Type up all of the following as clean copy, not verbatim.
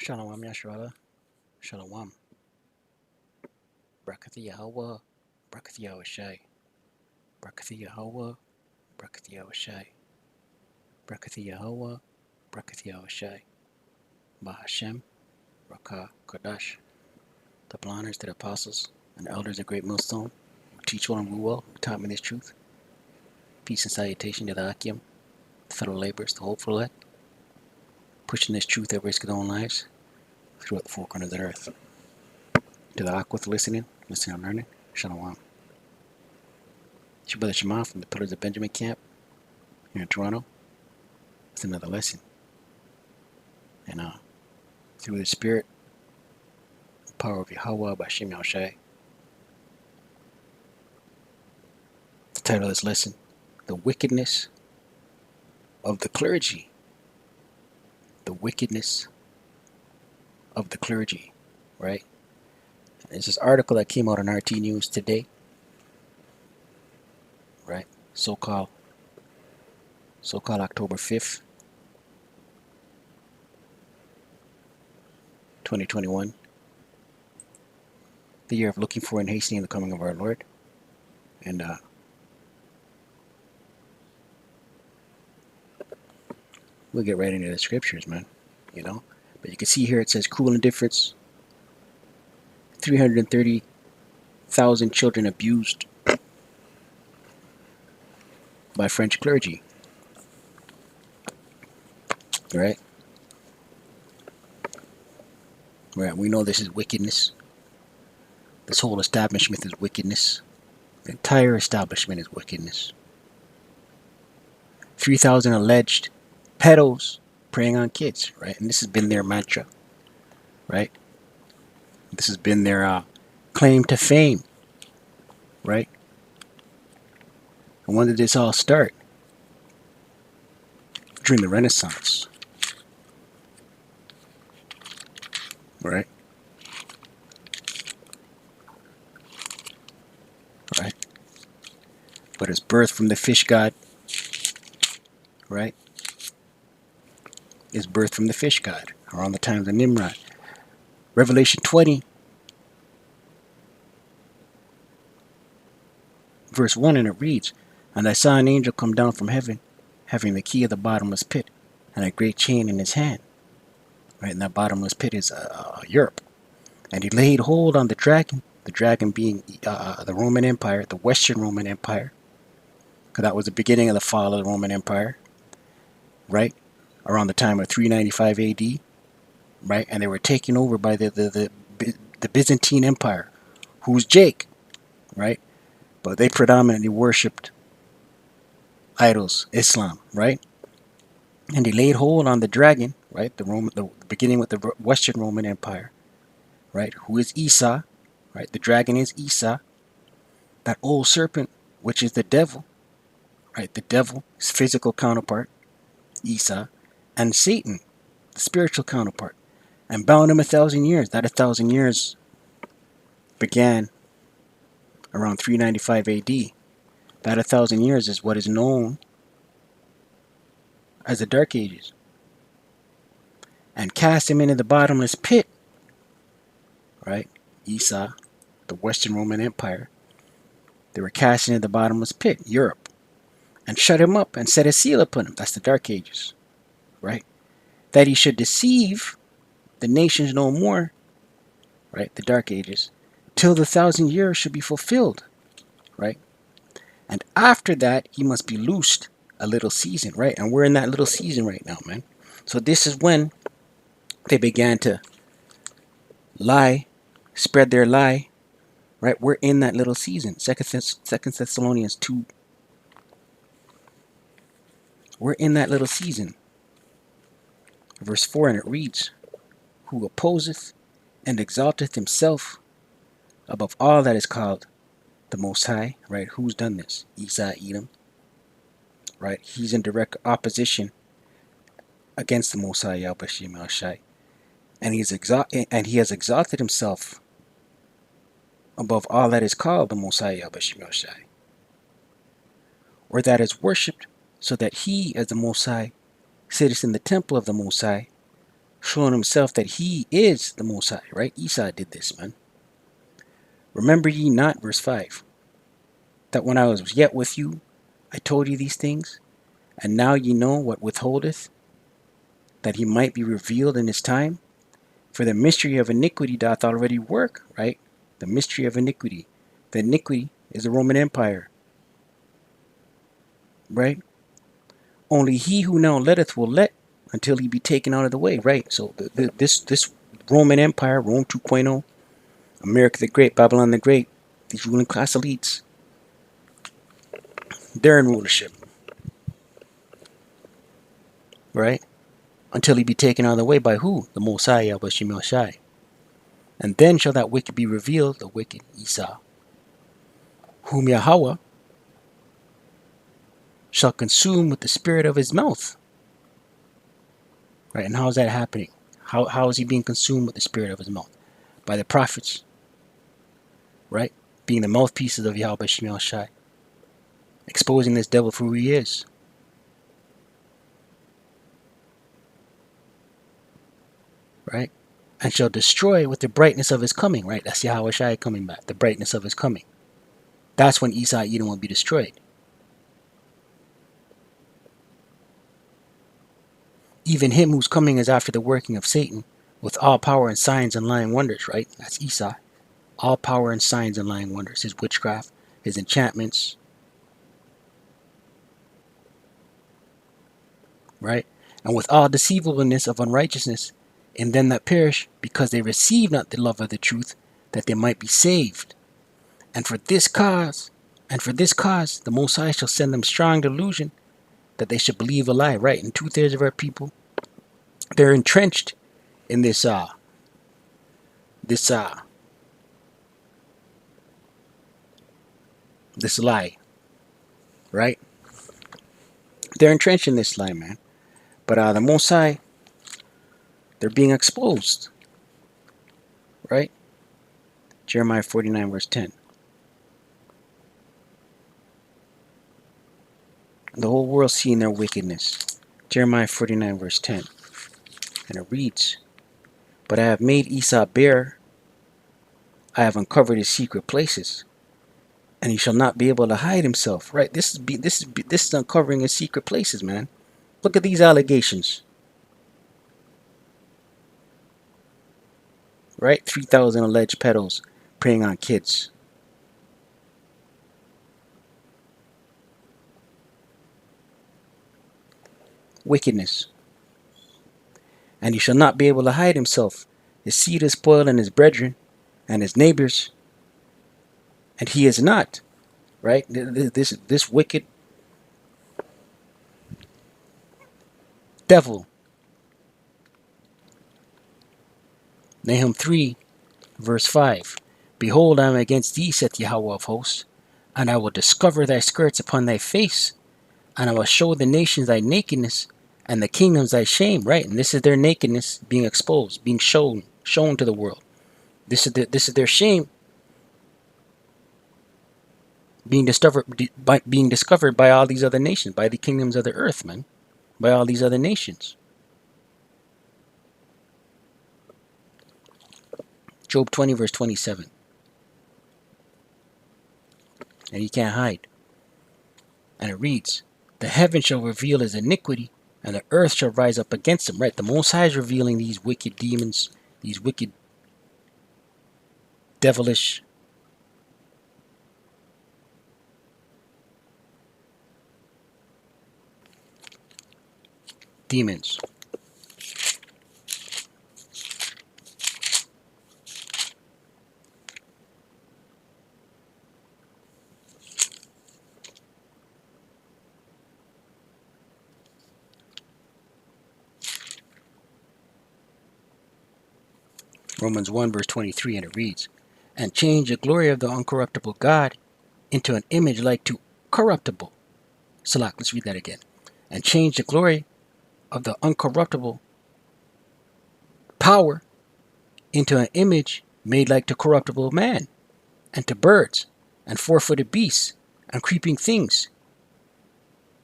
Shalom Yashrala, Shalom, Brakathi Yahweh, Brakathi Yahushai, Brakathi Yahweh, Brakathi Yahushai, Brakathi Yahweh, Brakathi Yahushai, Bahashem, Rakah, Kodash. Double honors to the apostles and the elders of Great Millstone, who teach well and rule well, who taught me this truth. Peace and salutation to the Akim, the fellow laborers, the hopeful elect, pushing this truth at risk of their own lives throughout the four corners of the earth. To the Akwith listening and learning, Shalom. It's your brother Shema from the Pillars of Benjamin camp here in Toronto. It's another lesson. And through the Spirit, the power of Yahweh by Shem Yahushai. The title of this lesson, The Wickedness of the Clergy. The Wickedness of the Clergy, right? There's this article that came out on RT News today, right? So-called October 5th, 2021. The year of looking for and hastening the coming of our Lord. And we'll get right into the scriptures, man. You know? But you can see here it says cruel indifference. 330,000 children abused by French clergy. Right? Right. We know this is wickedness. This whole establishment is wickedness. The entire establishment is wickedness. 3,000 alleged pedos preying on kids, right? And this has been their mantra, right? This has been their claim to fame, right? And when did this all start? During the Renaissance, right? Right. But it's birthed from the fish god, right? Is birthed from the fish god around the times of Nimrod. Revelation 20, verse 1, and it reads, "And I saw an angel come down from heaven, having the key of the bottomless pit, and a great chain in his hand." Right, and that bottomless pit is Europe. And he laid hold on the dragon being the Roman Empire, the Western Roman Empire, because that was the beginning of the fall of the Roman Empire, right? Around the time of 395 AD, right? And they were taken over by the Byzantine Empire, who's Jake, right? But they predominantly worshipped idols, Islam, right? And he laid hold on the dragon, right? The beginning with the Western Roman Empire, right? Who is Esau, right? The dragon is Esau, that old serpent, which is the devil, right? The devil, his physical counterpart, Esau, and Satan, the spiritual counterpart, and bound him 1,000 years. That 1,000 years began around 395 AD. That 1,000 years is what is known as the Dark Ages. And cast him into the bottomless pit, right? Esau, the Western Roman Empire, they were cast into the bottomless pit, Europe, and shut him up and set a seal upon him. That's the Dark Ages, right? That he should deceive the nations no more, right? The Dark Ages, till the 1,000 years should be fulfilled, right? And after that, he must be loosed a little season, right? And we're in that little season right now, man. So this is when they began to lie, spread their lie, right? We're in that little season. Second Thessalonians 2. We're in that little season. Verse 4, and it reads, "Who opposeth and exalteth himself above all that is called the Most High," right? Who's done this? Esau, Edom, right? He's in direct opposition against the Most High, Yahweh Shem Yahushai. And he has exalted himself above all that is called the Most High, Yahweh Shem Yahushai, or that is worshipped, so that he, as the Most High, sitteth in the temple of the Most High, showing himself that he is the Most High, right? Esau did this, man. Remember ye not, verse 5, that when I was yet with you, I told you these things, and now ye know what withholdeth, that he might be revealed in his time? For the mystery of iniquity doth already work, right? The mystery of iniquity. The iniquity is the Roman Empire, right? Only he who now letteth will let until he be taken out of the way, right? So this Roman Empire, Rome 2.0, America the Great, Babylon the Great, these ruling class elites, they're in rulership, right? Until he be taken out of the way by who? The Most High, Yahweh Shemel Shai. And then shall that wicked be revealed, the wicked Esau, whom Yahweh shall consume with the spirit of his mouth. Right? And how is that happening? How is he being consumed with the spirit of his mouth? By the prophets, right? Being the mouthpieces of Yahweh Shemel Shai. Exposing this devil for who he is. Right? And shall destroy with the brightness of his coming, right? That's Yahweh Shai coming back, the brightness of his coming. That's when Esau Edom will be destroyed. Even him whose coming is after the working of Satan, with all power and signs and lying wonders, right? That's Esau. All power and signs and lying wonders. His witchcraft, his enchantments, right? And with all deceivableness of unrighteousness in them that perish, because they receive not the love of the truth, that they might be saved. And for this cause, the Most High shall send them strong delusion, that they should believe a lie, right? And 2/3 of our people, they're entrenched in this lie, right? They're entrenched in this lie, man. But the Most High, they're being exposed, right? Jeremiah 49 verse 10. The whole world seeing their wickedness. Jeremiah 49 verse 10. And it reads, But I have made Esau bare, I have uncovered his secret places, and he shall not be able to hide himself. Right? This is uncovering his secret places, man. Look at these allegations. Right? 3,000 alleged pedos preying on kids. Wickedness. And he shall not be able to hide himself. His seed is spoiled, and his brethren and his neighbors, and he is not. Right? This wicked devil. Nahum 3 verse 5. Behold, I am against thee, saith Yahweh of hosts, and I will discover thy skirts upon thy face, and I will show the nations thy nakedness, and the kingdoms thy shame. Right? And this is their nakedness being exposed, being shown to the world. This is their shame being discovered by all these other nations, by the kingdoms of the earth, man, by all these other nations. Job 20 verse 27. And he can't hide. And it reads, The heaven shall reveal his iniquity, and the earth shall rise up against him. Right? The Most High is revealing these wicked demons, these wicked, devilish demons. Romans 1 verse 23, and it reads, And change the glory of the uncorruptible God into an image like to corruptible. Salak, let's read that again. And change the glory of the uncorruptible power into an image made like to corruptible man, and to birds, and four-footed beasts, and creeping things.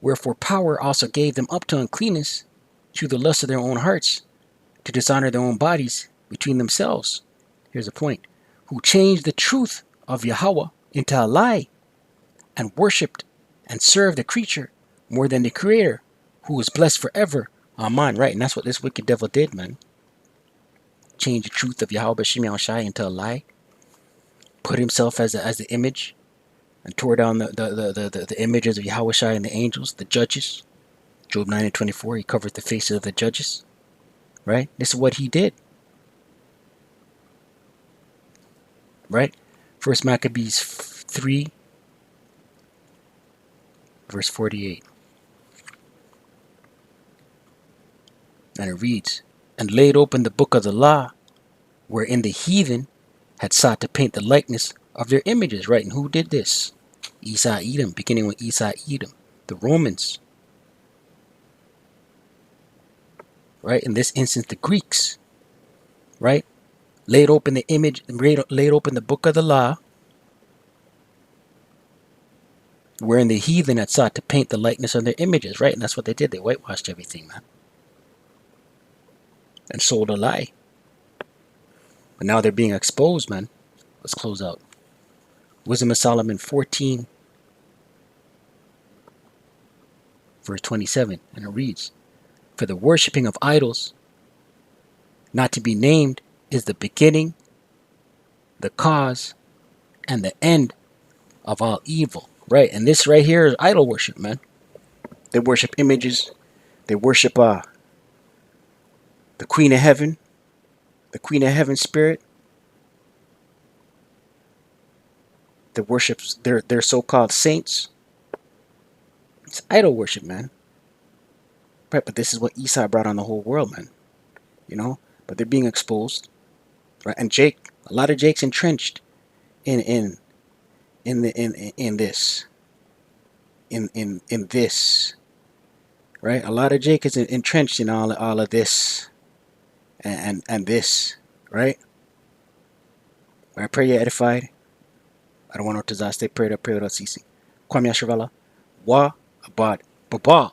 Wherefore power also gave them up to uncleanness, to the lust of their own hearts, to dishonor their own bodies between themselves. Here's a point. Who changed the truth of Yahweh into a lie and worshipped and served the creature more than the creator, who is blessed forever. Amen. Right, and that's what this wicked devil did, man. Change the truth of Yahweh B'Shem Shai into a lie. Put himself as the image and tore down the images of Yahweh Shai and the angels, the judges. Job 9:24, he covered the faces of the judges. Right? This is what he did. Right? First Maccabees 3, verse 48. And it reads, and laid open the book of the law, wherein the heathen had sought to paint the likeness of their images. Right? And who did this? Esau Edom, beginning with Esau Edom, the Romans. Right? In this instance, the Greeks. Right? Laid open the image, laid open the book of the law, wherein the heathen had sought to paint the likeness of their images. Right? And that's what they did. They whitewashed everything, man. And sold a lie. But now they're being exposed, man. Let's close out. Wisdom of Solomon 14, verse 27. And it reads, for the worshipping of idols, not to be named, is the beginning, the cause, and the end of all evil. Right? And this right here is idol worship, man. They worship images. They worship the Queen of Heaven. The Queen of Heaven spirit. They worship their so-called saints. It's idol worship, man. Right? But this is what Esau brought on the whole world, man. You know? But they're being exposed. Right? And a lot of Jake's entrenched in this. In this. Right? A lot of Jake is entrenched in all of this and this. Right? I pray you're edified. I don't want to stay prayed up, pray without ceasing. Kwame Ashervala. Wa abad. Baba.